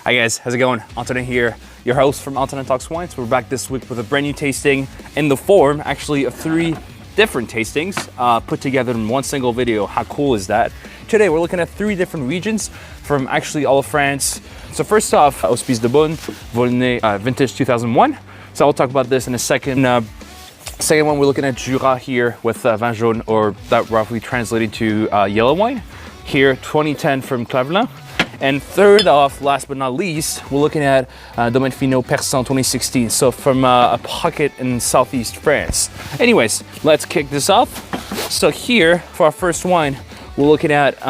Hi guys, how's it going? Antonin here, your host from Antonin Talks Wines. We're back this week with a brand new tasting in the form, actually, of 3 different tastings put together in one single video. How cool is that? Today we're looking at 3 different regions from actually all of France. So first off, Hospices de Beaune, Volnay, vintage 2001. So I'll talk about this in a second. Second one, we're looking at Jura here with vin jaune, or that roughly translated to yellow wine. Here, 2010 from Clavelin. And third off, last but not least, we're looking at Domaine Finot Persan 2016. So from a pocket in southeast France. Anyways, let's kick this off. So here, for our first wine, we're looking at,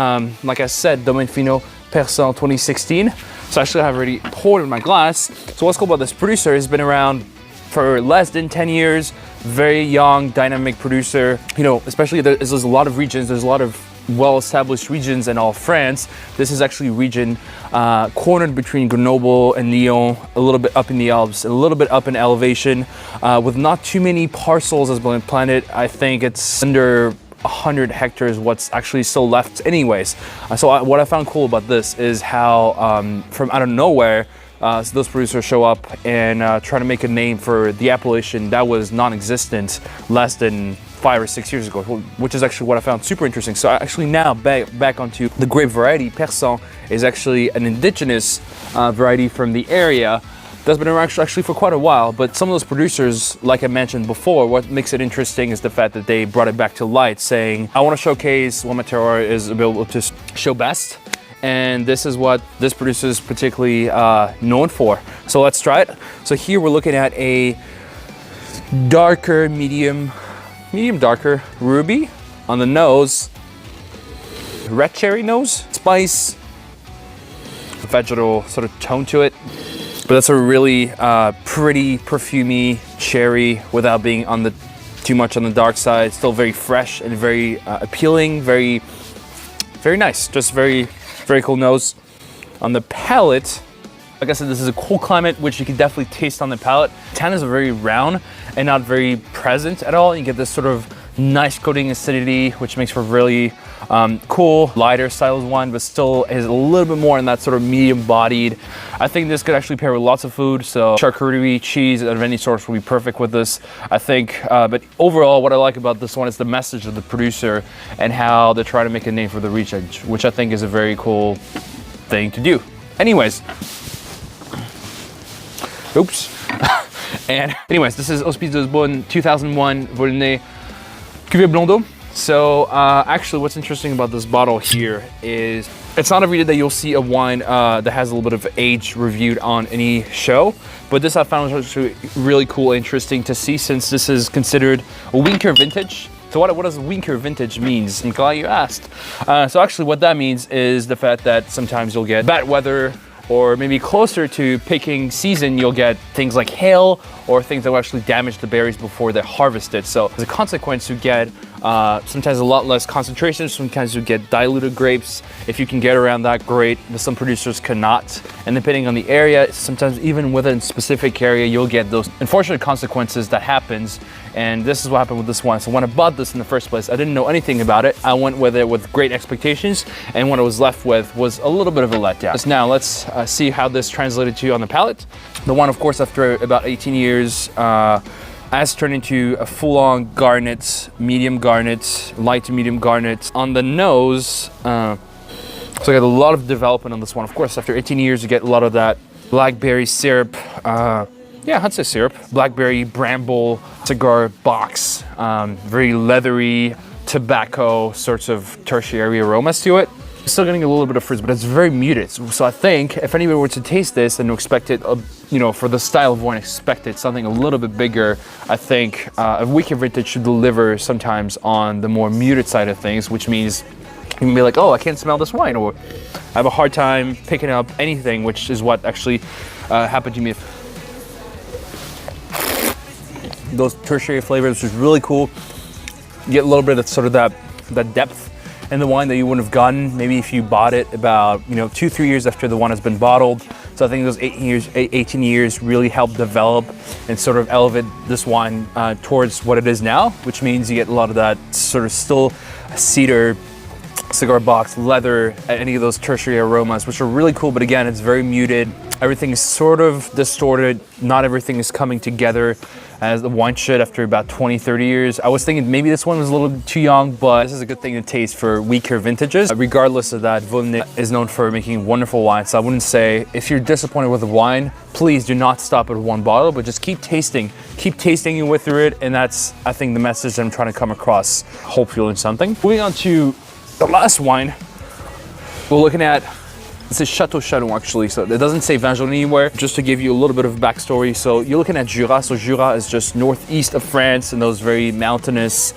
like I said, Domaine Finot Persan 2016. So actually I have already poured in my glass. So what's cool about this producer is been around for less than 10 years, very young, dynamic producer. You know, especially there's a lot of regions, there's a lot of well-established regions in all France. This is actually a region cornered between Grenoble and Lyon, a little bit up in the Alps, a little bit up in elevation, with not too many parcels as been planted. I think it's under 100 hectares what's actually still left anyways. So what I found cool about this is how from out of nowhere, so those producers show up and try to make a name for the appellation that was non-existent less than 5 or 6 years ago, which is actually what I found super interesting. So actually now back onto the grape variety. Persan is actually an indigenous variety from the area that's been around actually for quite a while, but some of those producers, like I mentioned before, what makes it interesting is the fact that they brought it back to light, saying, I want to showcase what my terroir is able to show best. And this is what this producer is particularly known for. So let's try it. So here we're looking at a darker, medium darker ruby on the nose, red cherry nose, spice, vegetal sort of tone to it. But that's a really pretty, perfumey cherry without being too much on the dark side. Still very fresh and very appealing, very nice. Just very cool nose. On the palate, like I said, this is a cool climate, which you can definitely taste on the palate. Tannin is very round and not very present at all. You get this sort of nice coating acidity, which makes for really cool, lighter style of wine, but still is a little bit more in that sort of medium bodied. I think this could actually pair with lots of food. So charcuterie, cheese of any sort will be perfect with this, I think. But overall, what I like about this one is the message of the producer and how they're trying to make a name for the region, which I think is a very cool thing to do. Anyways, oops. And anyways, this is Hospices de Beaune 2001 Volnay Cuvée Blondeau. So actually what's interesting about this bottle here is it's not every day that you'll see a wine that has a little bit of age reviewed on any show, but this I found was actually really cool, interesting to see, since this is considered a winter vintage. So what does winter vintage means? I'm glad you asked. So actually what that means is the fact that sometimes you'll get bad weather, or maybe closer to picking season, you'll get things like hail or things that will actually damage the berries before they're harvested. So as a consequence, you get sometimes a lot less concentration, sometimes you get diluted grapes. If you can get around that, great, but some producers cannot. And depending on the area, sometimes even within a specific area, you'll get those unfortunate consequences that happens. And this is what happened with this wine. So when I bought this in the first place, I didn't know anything about it. I went with it with great expectations, and what I was left with was a little bit of a letdown. So now let's see how this translated to you on the palate. The wine, of course, after about 18 years, has turned into a full-on garnet, medium garnet, light to medium garnet. On the nose, so I got a lot of development on this one. Of course, after 18 years, you get a lot of that blackberry syrup. Yeah, I'd say syrup. Blackberry, bramble, cigar box, very leathery, tobacco sorts of tertiary aromas to it. Still getting a little bit of fruits, but it's very muted. So I think if anybody were to taste this and expect it, you know, for the style of wine, expect it something a little bit bigger. I think a weaker vintage should deliver sometimes on the more muted side of things, which means you can be like, oh, I can't smell this wine, or I have a hard time picking up anything, which is what actually happened to me. Those tertiary flavors, which is really cool. You get a little bit of sort of that depth in the wine that you wouldn't have gotten maybe if you bought it about 2-3 years after the wine has been bottled. So I think those 18 years really helped develop and sort of elevate this wine towards what it is now, which means you get a lot of that sort of still cedar, cigar box, leather, any of those tertiary aromas, which are really cool. But again, it's very muted. Everything is sort of distorted. Not everything is coming together as the wine should after about 20, 30 years. I was thinking maybe this one was a little too young, but this is a good thing to taste for weaker vintages. Regardless of that, Volnay is known for making wonderful wine. So I wouldn't say, if you're disappointed with the wine, please do not stop at one bottle, but just keep tasting you with it. And that's, I think, the message I'm trying to come across. Hope you learned something. Moving on to the last wine, we're looking at, this is Chateau Chalon actually, so it doesn't say Vingeon anywhere. Just to give you a little bit of backstory, so you're looking at Jura. So Jura is just northeast of France in those very mountainous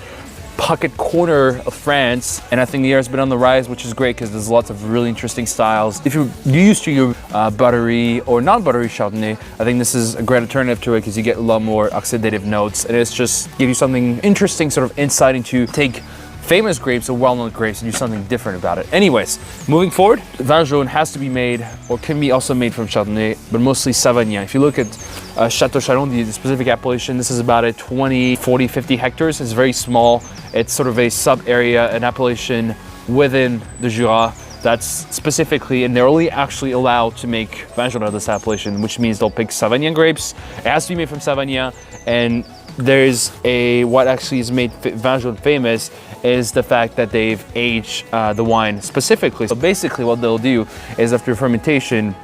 pocket corner of France, and I think the air has been on the rise, which is great because there's lots of really interesting styles. If you're used to your buttery or non-buttery Chardonnay, I think this is a great alternative to it because you get a lot more oxidative notes, and it's just give you something interesting, sort of insight into take famous grapes or well-known grapes and do something different about it. Anyways, moving forward, vin jaune has to be made, or can be also made from Chardonnay, but mostly Savagnin. If you look at Chateau Chalon, the specific appellation, this is about a 20, 40, 50 hectares. It's very small. It's sort of a sub-area, an appellation within the Jura that's specifically, and they're only actually allowed to make vin jaune out of this appellation, which means they'll pick Savagnin grapes. It has to be made from Savagnin, and there's what actually has made vin jaune famous is the fact that they've aged the wine specifically. So basically what they'll do is after fermentation,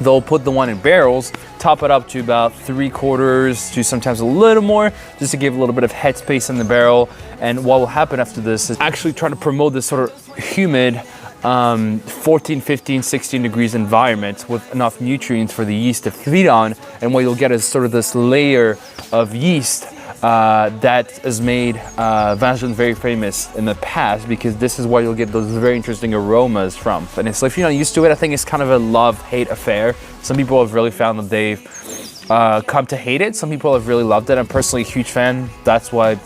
they'll put the wine in barrels, top it up to about 3/4 to sometimes a little more, just to give a little bit of headspace in the barrel. And what will happen after this is actually trying to promote this sort of humid 14, 15, 16 degrees environment with enough nutrients for the yeast to feed on. And what you'll get is sort of this layer of yeast that has made vin jaune very famous in the past, because this is where you'll get those very interesting aromas from. And so if you're not used to it, I think it's kind of a love-hate affair. Some people have really found that they've come to hate it. Some people have really loved it. I'm personally a huge fan. That's why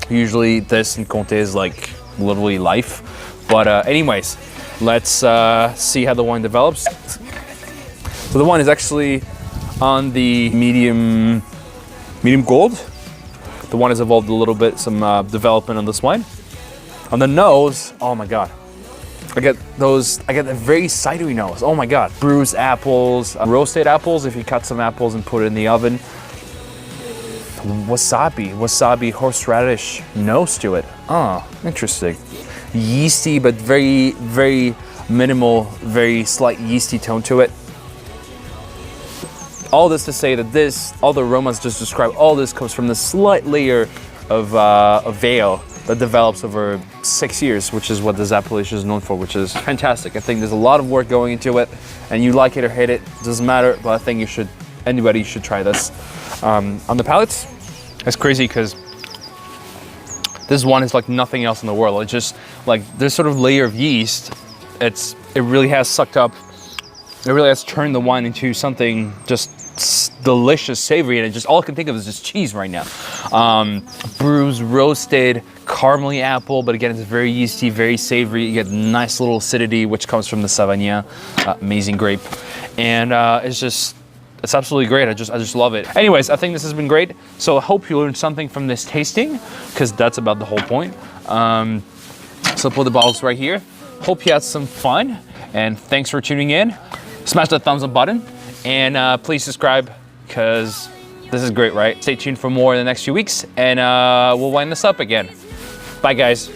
usually this in Comté is like literally life. But anyways, let's see how the wine develops. So the wine is actually on the medium gold. The wine has evolved a little bit, some development on this wine. On the nose, oh my God. I get a very cidery nose, oh my God. Bruised apples, roasted apples if you cut some apples and put it in the oven. Wasabi, horseradish nose to it. Oh, interesting. Yeasty, but very, very minimal, very slight yeasty tone to it. All this to say that all the aromas just described, all this comes from the slight layer of a veil that develops over 6 years, which is what this appellation is known for, which is fantastic. I think there's a lot of work going into it, and you like it or hate it, doesn't matter, but I think anybody should try this. On the palate, it's crazy because this one is like nothing else in the world. It's just like this sort of layer of yeast, it really has sucked up, it really has turned the wine into something just delicious, savory, and all I can think of is just cheese right now. Bruised, roasted, caramely apple, but again, it's very yeasty, very savory. You get nice little acidity, which comes from the Savagnin, amazing grape, and it's absolutely great. I just love it. Anyways, I think this has been great. So I hope you learned something from this tasting, because that's about the whole point. So put the bottles right here. Hope you had some fun, and thanks for tuning in. Smash that thumbs up button, and please subscribe, because this is great, right? Stay tuned for more in the next few weeks, and we'll wind this up again. Bye, guys.